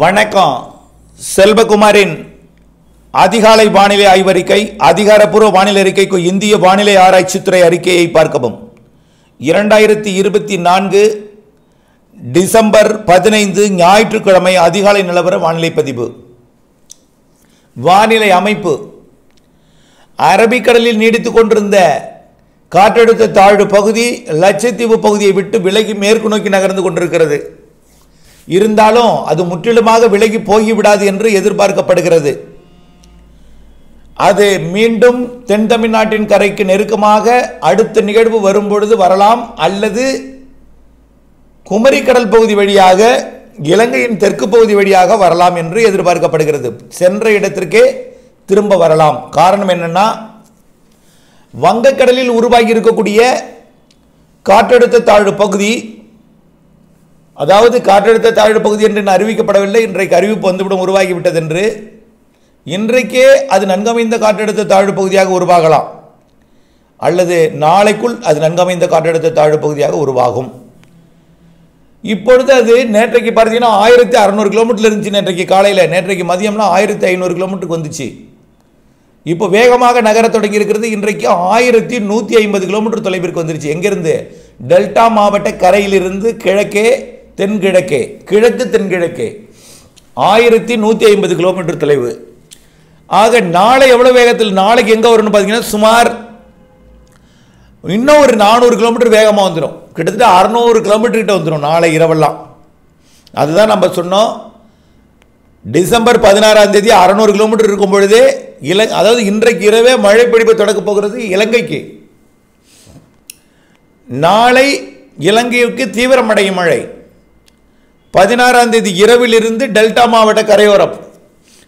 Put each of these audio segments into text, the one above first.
வணக்கம். செல்வகுமாரின் அதிகாலை வானிலை ஆய்வறிக்கை. அதிகாரப்பூர்வ வானிலை அறிக்கைக்கு இந்திய வானிலை ஆராய்ச்சித்துறை அறிக்கையை பார்க்கவும். 2024 டிசம்பர் 15 ஞாயிற்றுக்கிழமை அதிகாலை நிலவர வானிலை பதிவு. வானிலை அமைப்பு. அரபிக்கடலில் நீடித்துக் கொண்டிருந்த காற்றழுத்த தாழ்வு பகுதி லட்சத்தீவு பகுதியை விட்டு விலகி மேற்கு நோக்கி நகர்ந்து கொண்டிருக்கிறது. இருந்தாலும் அது முற்றிலுமாக விலகி போய்விடாது என்று எதிர்பார்க்கப்படுகிறது. அது மீண்டும் தென் தமிழ்நாட்டின் கரைக்கு நெருக்கமாக அடுத்த நிகழ்வு வரும்பொழுது வரலாம், அல்லது குமரி கடல் பகுதி வழியாக இலங்கையின் தெற்கு பகுதி வழியாக வரலாம் என்று எதிர்பார்க்கப்படுகிறது. சென்ற இடத்திற்கே திரும்ப வரலாம். காரணம் என்னன்னா, வங்கக்கடலில் உருவாகி இருக்கக்கூடிய காற்றழுத்த தாழ்வு பகுதி, அதாவது காற்றழுத்த தாழ்வு பகுதி என்று அறிவிக்கப்படவில்லை, இன்றைக்கு அறிவிப்பு வந்துவிடும் உருவாகிவிட்டது என்று. இன்றைக்கே அது நன்கமைந்த காற்றழுத்த தாழ்வு பகுதியாக உருவாகலாம், அல்லது நாளைக்குள் அது நன்கமைந்த காற்றழுத்த தாழ்வு பகுதியாக உருவாகும். இப்பொழுது அது நேற்றைக்கு பார்த்தீங்கன்னா 1600 கிலோமீட்டர் இருந்துச்சு. நேற்றைக்கு காலையில், நேற்றைக்கு மதியம்னா 1500 கிலோமீட்டருக்கு வந்துச்சு. இப்போ வேகமாக நகர தொடங்கி இருக்கிறது. இன்றைக்கு 1150 கிலோமீட்டர் தொலைவிற்கு வந்துருச்சு. எங்கிருந்து? டெல்டா மாவட்ட கரையிலிருந்து கிழக்கே தென்கிழக்கே, கிழக்கு தென்கிழக்கே 1150 கிலோமீட்டர் தொலைவு. ஆக நாளை எவ்வளவு வேகத்தில், நாளைக்கு எங்க வரும்னு பார்த்தீங்கன்னா சுமார் இன்னும் ஒரு 400 கிலோமீட்டர் வேகமாக வந்துடும். கிட்டத்தட்ட 600 கிலோமீட்டர் கிட்ட வந்துடும் நாளை இரவெல்லாம். அதுதான் நம்ம சொன்னோம், டிசம்பர் 16ஆம் தேதி 600 கிலோமீட்டர் இருக்கும் பொழுதே அதாவது இன்றைக்கு இரவே மழை பிடிப்பு தொடக்க போகிறது இலங்கைக்கு. நாளை இலங்கைக்கு தீவிரமடையும் மழை. 16ஆம் தேதி இரவில் இருந்து டெல்டா மாவட்ட கரையோரம்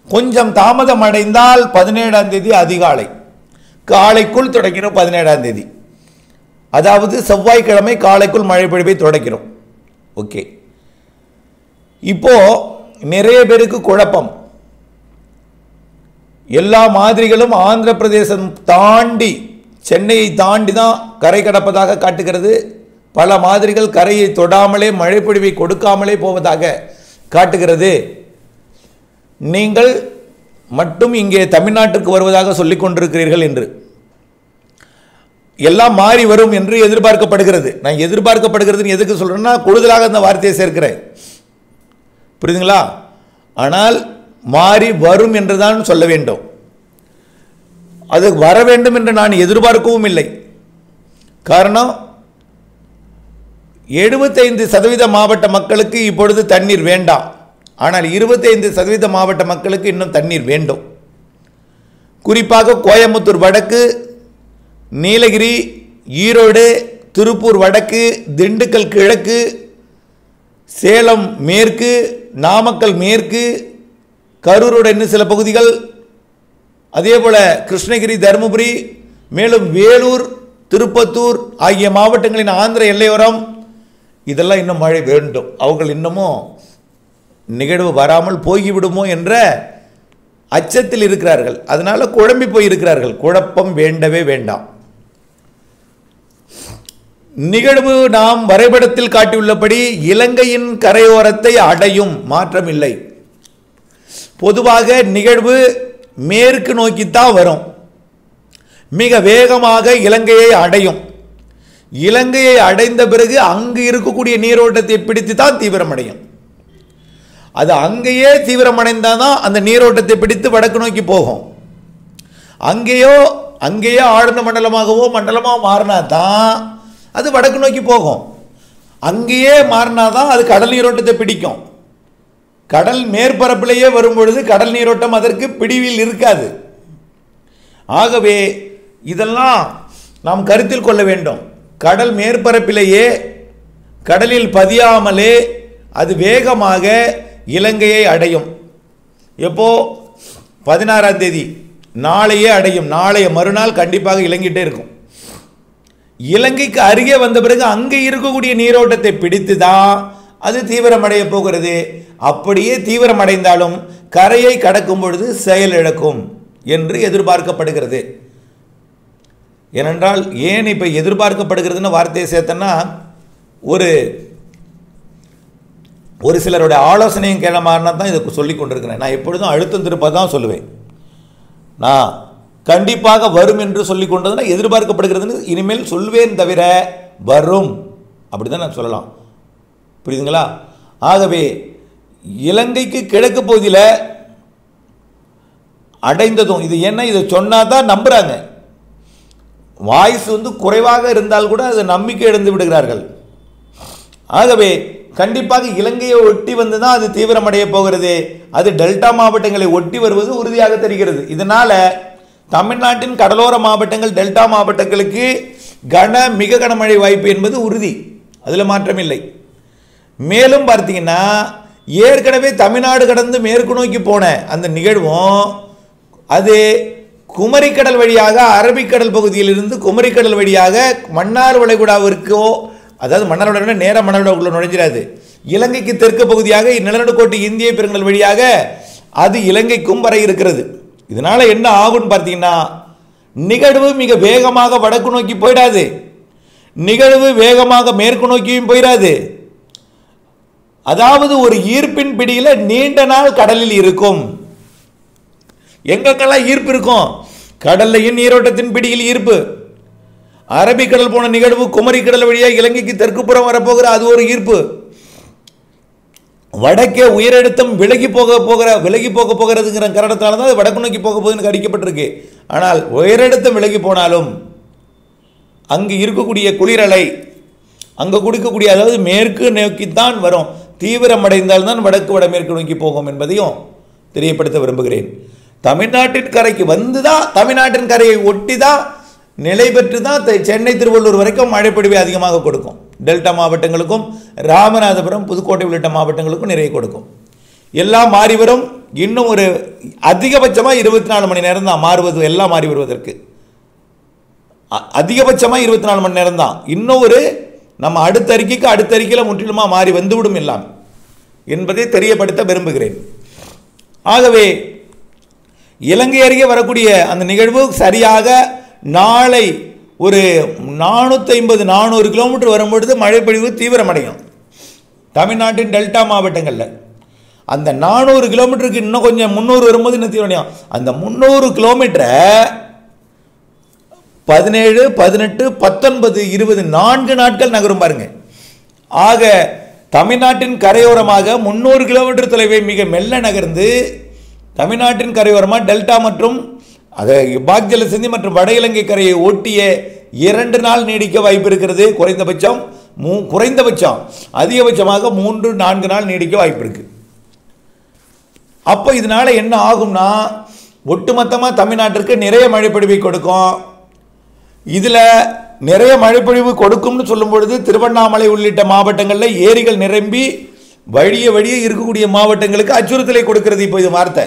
கொஞ்சம் தாமதம் அடைந்தால் 17ஆம் தேதி அதிகாலை காலைக்குள் தொடங்கிடும். 17ஆம் தேதி அதாவது செவ்வாய்க்கிழமை காலைக்குள் மழை பொழிவை தொடக்கிறோம். ஓகே, இப்போ நிறைய பேருக்கு குழப்பம். எல்லா மாதிரிகளும் ஆந்திர பிரதேசம் தாண்டி சென்னையை தாண்டி தான் கரை கடப்பதாக காட்டுகிறது. பல மாதிரிகள் கரையை தொடாமலே மழை பொழிவை கொடுக்காமலே போவதாக காட்டுகிறது. நீங்கள் மட்டும் இங்கே தமிழ்நாட்டிற்கு வருவதாக சொல்லிக் கொண்டிருக்கிறீர்கள் என்று. எல்லாம் மாறி வரும் என்று எதிர்பார்க்கப்படுகிறது. நான் எதிர்பார்க்கப்படுகிறதுன்னு எதுக்கு சொல்றேன்னா, கூடுதலாக அந்த வார்த்தையை சேர்க்கிறேன், புரியுதுங்களா? ஆனால் மாறி வரும் என்றுதான் சொல்ல வேண்டும். அது வர வேண்டும் என்று நான் எதிர்பார்க்கவும் இல்லை. காரணம், 75% மாவட்ட மக்களுக்கு இப்பொழுது தண்ணீர் வேண்டாம். ஆனால் 25% மாவட்ட மக்களுக்கு இன்னும் தண்ணீர் வேண்டும். குறிப்பாக கோயம்புத்தூர் வடக்கு, நீலகிரி, ஈரோடு, திருப்பூர் வடக்கு, திண்டுக்கல் கிழக்கு, சேலம் மேற்கு, நாமக்கல் மேற்கு, கரூரோட இன்னும் சில பகுதிகள், அதே போல கிருஷ்ணகிரி, தருமபுரி, மேலும் வேலூர், திருப்பத்தூர் ஆகிய மாவட்டங்களின் ஆந்திர எல்லையோரம், இதெல்லாம் இன்னும் மழை வேண்டும். அவர்கள் இன்னமும் நிகழ்வு வராமல் போய்விடுமோ என்ற அச்சத்தில் இருக்கிறார்கள். அதனால குழம்பி போயிருக்கிறார்கள். குழப்பம் வேண்டவே வேண்டாம். நிகழ்வு நாம் வரைபடத்தில் காட்டியுள்ளபடி இலங்கையின் கரையோரத்தை அடையும், மாற்றம் இல்லை. பொதுவாக நிகழ்வு மேற்கு நோக்கித்தான் வரும், மிக வேகமாக இலங்கையை அடையும். இலங்கையை அடைந்த பிறகு அங்கு இருக்கக்கூடிய நீரோட்டத்தை பிடித்து தான் தீவிரமடையும். அது அங்கேயே தீவிரமடைந்தாதான் அந்த நீரோட்டத்தை பிடித்து வடக்கு நோக்கி போகும். அங்கேயே ஆழ்ந்த மண்டலமாகவோ மண்டலமாக மாறினா தான் அது வடக்கு நோக்கி போகும். அங்கேயே மாறினாதான் அது கடல் நீரோட்டத்தை பிடிக்கும். கடல் மேற்பரப்பிலேயே வரும்பொழுது கடல் நீரோட்டம் அதற்கு பிடிவில் இருக்காது. ஆகவே இதெல்லாம் நாம் கருத்தில் கொள்ள வேண்டும். கடல் மேற்பரப்பிலேயே கடலில் பதியாமலே அது வேகமாக இலங்கையை அடையும். எப்போ? 16ஆம் தேதி நாளையே அடையும். நாளைய மறுநாள் கண்டிப்பாக இலங்கிட்டே இருக்கும். இலங்கைக்கு அருகே வந்த பிறகு அங்கே இருக்கக்கூடிய நீரோட்டத்தை பிடித்து தான் அது தீவிரமடைய போகிறது. அப்படியே தீவிரமடைந்தாலும் கரையை கடக்கும் பொழுது செயலிழக்கும் என்று எதிர்பார்க்கப்படுகிறது. ஏனென்றால் ஏன் இப்போ எதிர்பார்க்கப்படுகிறதுன்னு வார்த்தையை சேர்த்தன்னா, ஒரு ஒரு சிலருடைய ஆலோசனையும் கேட்ட மாதிரினா தான் இதை சொல்லி கொண்டிருக்கிறேன். நான் எப்பொழுதும் அழுத்தம் திருப்ப தான் சொல்லுவேன். நான் கண்டிப்பாக வரும் என்று சொல்லி கொண்டதுன்னா எதிர்பார்க்கப்படுகிறதுன்னு இனிமேல் சொல்வேன் தவிர வரும் அப்படி தான் நான் சொல்லலாம். புரியுதுங்களா? ஆகவே இலங்கைக்கு கிழக்கு பகுதியில் அடைந்ததும் இது என்ன, இதை சொன்னால் தான் நம்புகிறாங்க. வாய்ஸ் குறைவாக இருந்தால் கூட அதை நம்பிக்கை இழந்து விடுகிறார்கள். ஆகவே கண்டிப்பாக இலங்கையை ஒட்டி வந்து தான் அது தீவிரமடைய போகிறது. அது டெல்டா மாவட்டங்களை ஒட்டி வருவது உறுதியாக தெரிகிறது. இதனால் தமிழ்நாட்டின் கடலோர மாவட்டங்கள் டெல்டா மாவட்டங்களுக்கு மிக கனமழை வாய்ப்பு என்பது உறுதி, அதில் மாற்றமில்லை. மேலும் பார்த்தீங்கன்னா ஏற்கனவே தமிழ்நாடு கடந்து மேற்கு நோக்கி போன அந்த நிகழ்வும் அது குமரிக்கடல் வழியாக அரபிக்கடல் பகுதியிலிருந்து குமரிக்கடல் வழியாக மன்னார் வளைகுடாவிற்கோ, அதாவது மன்னார் வளைகுடா நேர மன்னார் வளைகுடாவுக்குள்ள நுழைஞ்சிடாது, இலங்கைக்கு தெற்கு பகுதியாக நிலநடுக்கோட்டு இந்திய பெருங்கடல் வழியாக அது இலங்கைக்கும் வர இருக்கிறது. இதனால என்ன ஆகும்னு பார்த்தீங்கன்னா நிகழ்வு மிக வேகமாக வடக்கு நோக்கி போயிடாது, நிகழ்வு வேகமாக மேற்கு நோக்கியும் போயிடாது. அதாவது ஒரு ஈர்ப்பின் பிடியில் நீண்ட நாள் கடலில் இருக்கும். எங்கெல்லாம் ஈர்ப்பு இருக்கும்? கடல்லையும் நீரோட்டத்தின் பிடியில் ஈர்ப்பு. அரபிக்கடல் போன நிகழ்வு குமரிக்கடல் வழியாக இலங்கைக்கு தெற்கு புறம் வரப்போகிற அது ஒரு ஈர்ப்பு. வடக்கே உயரழுத்தம் விலகி போக போகிறதுங்கிற காரணத்தால தான் அது வடக்கு நோக்கி போக போகுதுன்னு அடிக்கப்பட்டிருக்கு. ஆனால் உயரழுத்தம் விலகி போனாலும் அங்கு இருக்கக்கூடிய குளிரலை அங்கே கொடுக்கக்கூடிய, அதாவது மேற்கு நோக்கித்தான் வரும். தீவிரமடைந்தால் தான் வடக்கு வடமேற்கு நோக்கி போகும் என்பதையும் தெரியப்படுத்த விரும்புகிறேன். தமிழ்நாட்டின் கரைக்கு வந்து தான், தமிழ்நாட்டின் கரையை ஒட்டி தான் நிலை பெற்று தான் சென்னை திருவள்ளூர் வரைக்கும் மழைப்பொழிவை அதிகமாக கொடுக்கும். டெல்டா மாவட்டங்களுக்கும் ராமநாதபுரம் புதுக்கோட்டை உள்ளிட்ட மாவட்டங்களுக்கும் நிறைய கொடுக்கும். எல்லாம் மாறி வரும். இன்னும் ஒரு அதிகபட்சமாக 24 மணி நேரம் தான் மாறுவது, எல்லாம் மாறி வருவதற்கு அதிகபட்சமாக 24 மணி நேரம் தான். இன்னும் ஒரு நம்ம அடுத்த அறிக்கையில் முற்றிலுமாக மாறி வந்துவிடும் எல்லாம் என்பதை தெரியப்படுத்த விரும்புகிறேன். ஆகவே இலங்கை அருகே வரக்கூடிய அந்த நிகழ்வு சரியாக நாளை ஒரு 450-400 கிலோமீட்டர் வரும்பொழுது மழைப்பொழிவு தீவிரமடையும் தமிழ்நாட்டின் டெல்டா மாவட்டங்களில். அந்த 400 கிலோமீட்டருக்கு இன்னும் கொஞ்சம் 300 வரும்போது இன்னும் தீவிரமடையும். அந்த 300 கிலோமீட்டரை 17, 18, 19, 20 4 நாட்கள் நகரும் பாருங்க. ஆக தமிழ்நாட்டின் கரையோரமாக 300 கிலோமீட்டர் தொலைவை மிக மெல்ல நகர்ந்து தமிழ்நாட்டின் கரையோரமாக டெல்டா மற்றும் பாக் ஜலசந்தி மற்றும் வட இலங்கை கரையை ஒட்டிய 2 நாள் நீடிக்க வாய்ப்பு இருக்கிறது. குறைந்தபட்சம் அதிகபட்சமாக 3-4 நாள் நீடிக்க வாய்ப்பு இருக்கு. அப்போ இதனால என்ன ஆகும்னா ஒட்டுமொத்தமாக தமிழ்நாட்டிற்கு நிறைய மழைப்பொழிவை கொடுக்கும். இதில் நிறைய மழைப்பொழிவு கொடுக்கும்னு சொல்லும் பொழுது திருவண்ணாமலை உள்ளிட்ட மாவட்டங்களில் ஏரிகள் நிரம்பி வழியே இருக்கக்கூடிய மாவட்டங்களுக்கு அச்சுறுத்தலை கொடுக்கிறது இப்போ இது வார்த்தை.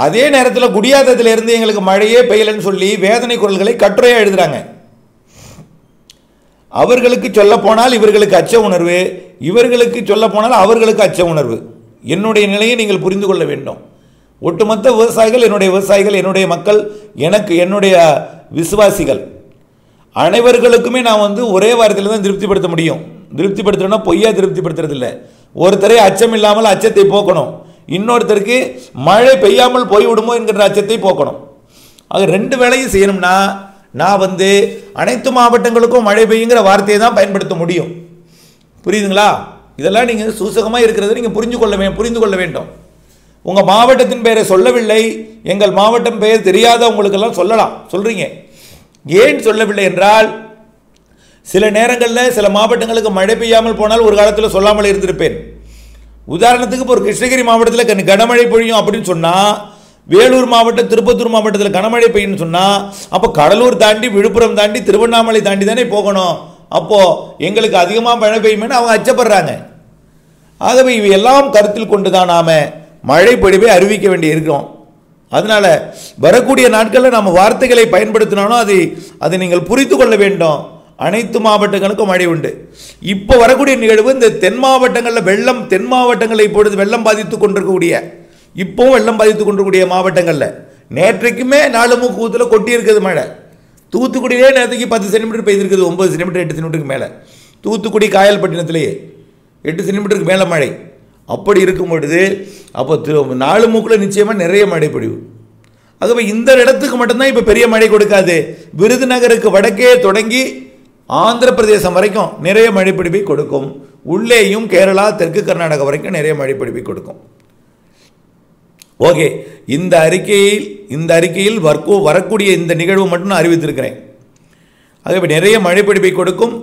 அதே நேரத்தில் குடியாத்தத்திலிருந்து எங்களுக்கு மழையே பெய்யலன்னு சொல்லி வேதனை குரல்களை கட்டுரையாக எழுதுறாங்க. அவர்களுக்கு சொல்ல போனால் இவர்களுக்கு அச்ச உணர்வு, இவர்களுக்கு சொல்ல போனால் அவர்களுக்கு அச்ச உணர்வு. என்னுடைய நிலையை நீங்கள் புரிந்து கொள்ள வேண்டும். ஒட்டுமொத்த விவசாயிகள் என்னுடைய விவசாயிகள், என்னுடைய மக்கள், என்னுடைய விசுவாசிகள் அனைவர்களுக்குமே நான் ஒரே வாரத்தில் தான் திருப்திப்படுத்த முடியும். திருப்திப்படுத்தணும்னா பொய்யா திருப்திப்படுத்துறது இல்லை. ஒருத்தரை அச்சம் இல்லாமல் அச்சத்தை போக்கணும், இன்னொருத்தருக்கு மழை பெய்யாமல் போய்விடுமோ என்கிற அச்சத்தை போக்கணும். ஆக 2 வேளையும் செய்யணும்னா நான் அனைத்து மாவட்டங்களுக்கும் மழை பெய்யுங்கிற வார்த்தையை தான் பயன்படுத்த முடியும். புரியுதுங்களா? இதெல்லாம் நீங்கள் சூசகமாக இருக்கிறத நீங்கள் புரிந்து கொள்ள வேண்டும். உங்கள் மாவட்டத்தின் பெயரை சொல்லவில்லை, எங்கள் மாவட்டம் பெயர் தெரியாத உங்களுக்கெல்லாம் சொல்கிறீங்க. ஏன் சொல்லவில்லை என்றால் சில நேரங்களில் சில மாவட்டங்களுக்கு மழை பெய்யாமல் போனால் ஒரு காலத்தில் சொல்லாமல் இருந்திருப்பேன். உதாரணத்துக்கு இப்போ ஒரு கிருஷ்ணகிரி மாவட்டத்தில் கனமழை பொழியும் அப்படின்னு சொன்னால், வேலூர் மாவட்டம் திருப்பத்தூர் மாவட்டத்தில் கனமழை பெய்யும்னு சொன்னால், அப்போ கடலூர் தாண்டி விழுப்புரம் தாண்டி திருவண்ணாமலை தாண்டி தானே போகணும். அப்போது எங்களுக்கு அதிகமாக மழை பெய்யும்னு அவங்க அச்சப்படுறாங்க. ஆகவே இவையெல்லாம் கருத்தில் கொண்டு தான் நாம் மழை பொழிவை அறிவிக்க வேண்டி இருக்கிறோம். அதனால் வரக்கூடிய நாட்களில் நம்ம வார்த்தைகளை பயன்படுத்தினாலும் அதை நீங்கள் புரிந்து கொள்ள வேண்டும். அனைத்து மாவட்டங்களுக்கும் மழை உண்டு. இப்போ வரக்கூடிய நிகழ்வு இந்த தென் மாவட்டங்களில் தென் மாவட்டங்களில் இப்பொழுது வெள்ளம் பாதித்து கொண்டிருக்கக்கூடிய மாவட்டங்களில் நேற்றைக்குமே 4 மூக்கூத்தில் கொட்டி இருக்குது மழை. தூத்துக்குடியிலே நேற்றுக்கு 10 சென்டிமீட்டர் பெய்திருக்குது, 9 சென்டிமீட்டர் 8 சென்டிமீட்டருக்கு மேலே. தூத்துக்குடி காயல்பட்டினத்திலேயே 8 சென்டிமீட்டருக்கு மேலே மழை. அப்படி இருக்கும் பொழுது அப்போ 4 மூக்கில் நிச்சயமாக நிறைய மழை பொழிவு. ஆகவே இந்த இடத்துக்கு மட்டும்தான் இப்போ பெரிய மழை கொடுக்காது. விருதுநகருக்கு வடக்கே தொடங்கி ஆந்திர பிரதேசம் வரைக்கும் நிறைய மழைப்பிடிப்பை கொடுக்கும். உள்ளேயும் கேரளா தெற்கு கர்நாடகா வரைக்கும் நிறைய மழைப்பிடிப்பை கொடுக்கும். ஓகே, இந்த அறிக்கையில் வரக்கூடிய இந்த நிகழ்வு மட்டும் நான் அறிவித்திருக்கிறேன். ஆகவே நிறைய மழைப்பிடிப்பை கொடுக்கும்.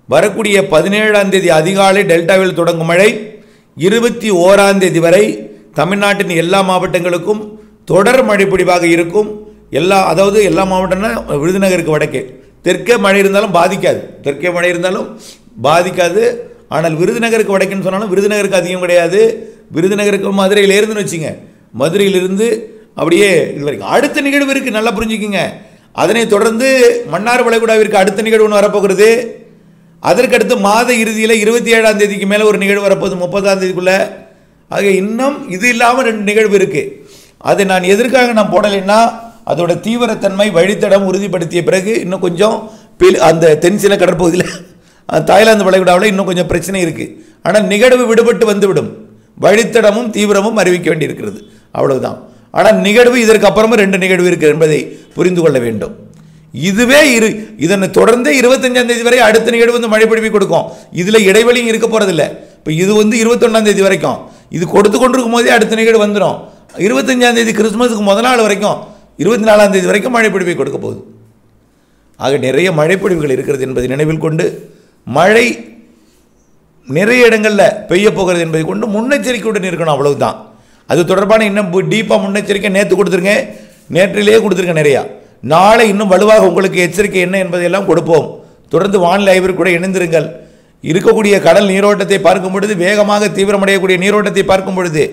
வரக்கூடிய 17ஆம் தேதி அதிகாலை டெல்டாவில் தொடங்கும் மழை 21ஆம் தேதி வரை தமிழ்நாட்டின் எல்லா மாவட்டங்களுக்கும் தொடர் மழைப்பிடிப்பாக இருக்கும். அதாவது எல்லா மாவட்டம்னா விருதுநகருக்கு வடக்கே. தெற்கே மழை இருந்தாலும் பாதிக்காது. ஆனால் விருதுநகருக்கு வடக்குன்னு சொன்னாலும் விருதுநகருக்கு அதிகம் கிடையாது. விருதுநகருக்கு மதுரையிலேருந்து வச்சுங்க, மதுரையிலிருந்து அப்படியே இது வரைக்கும் அடுத்த நிகழ்வு இருக்குது, நல்லா புரிஞ்சுக்கிங்க. அதனைத் தொடர்ந்து மன்னார் வளைகுடாவிற்கு அடுத்த நிகழ்வு ஒன்று வரப்போகிறது. அதற்கடுத்து மாத இறுதியில் 27ஆம் தேதிக்கு மேலே ஒரு நிகழ்வு வரப்போகுது, 30ஆம் தேதிக்குள்ளே. ஆக இன்னும் இது இல்லாமல் 2 நிகழ்வு இருக்குது. அதை நான் எதற்காக போடலைன்னா, அதோட தீவிரத்தன்மை வழித்தடம் உறுதிப்படுத்திய பிறகு இன்னும் கொஞ்சம் அந்த தென்சீன கடற்பகுதியில் தாய்லாந்து வளைகுடாவில் இன்னும் கொஞ்சம் பிரச்சனை இருக்குது. ஆனால் நிகழ்வு விடுபட்டு வந்துவிடும், வழித்தடமும் தீவிரமும் அறிவிக்க வேண்டியிருக்கிறது, அவ்வளவுதான். ஆனால் நிகழ்வு இதற்கு அப்புறமும் 2 நிகழ்வு இருக்குது என்பதை புரிந்து கொள்ள வேண்டும். இதுவே இதனை தொடர்ந்து 25ஆம் தேதி வரை அடுத்த நிகழ்வு மழைப்பிடிப்பை கொடுக்கும். இதில் இடைவெளியும் இருக்க போகிறதில்லை. இப்போ இது 21ஆம் தேதி வரைக்கும் இது கொடுத்து கொண்டிருக்கும் போதே அடுத்த நிகழ்வு வந்துடும். 25ஆம் தேதி கிறிஸ்துமஸுக்கு முதல் நாள் வரைக்கும் 24ஆம் தேதி வரைக்கும் மழைப்பிடிப்பை கொடுக்க போகுது. ஆக நிறைய மழைப்பிடிவுகள் இருக்கிறது என்பதை நினைவில் கொண்டு, மழை நிறைய இடங்களில் பெய்ய போகிறது என்பதை கொண்டு முன்னெச்சரிக்கையுடன் இருக்கணும், அவ்வளவுதான். அது தொடர்பான இன்னும் டீப்பாக முன்னெச்சரிக்கை நேற்று கொடுத்துருங்க, நேற்றிலேயே கொடுத்துருங்க நிறையா. நாளை இன்னும் வலுவாக உங்களுக்கு எச்சரிக்கை என்ன என்பதையெல்லாம் கொடுப்போம். தொடர்ந்து வானிலை ஆய்விற்கு கூட இணைந்திருங்கள். இருக்கக்கூடிய கடல் நீரோட்டத்தை பார்க்கும் பொழுது, வேகமாக தீவிரமடையக்கூடிய நீரோட்டத்தை பார்க்கும் பொழுது,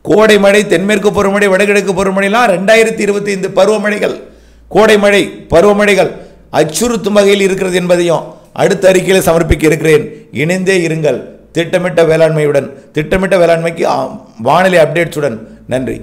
கோடை மழை, தென்மேற்கு பருவமழை, வடகிழக்கு பருவமழைலாம் 2025 பருவமழைகள், கோடை மழை பருவமழைகள் அச்சுறுத்தும் வகையில் இருக்கிறது என்பதையும் அடுத்த அறிக்கையில் சமர்ப்பிக்க இருக்கிறேன். இணைந்தே இருங்கள். திட்டமிட்ட வேளாண்மைக்கு வானிலை அப்டேட்ஸுடன். நன்றி.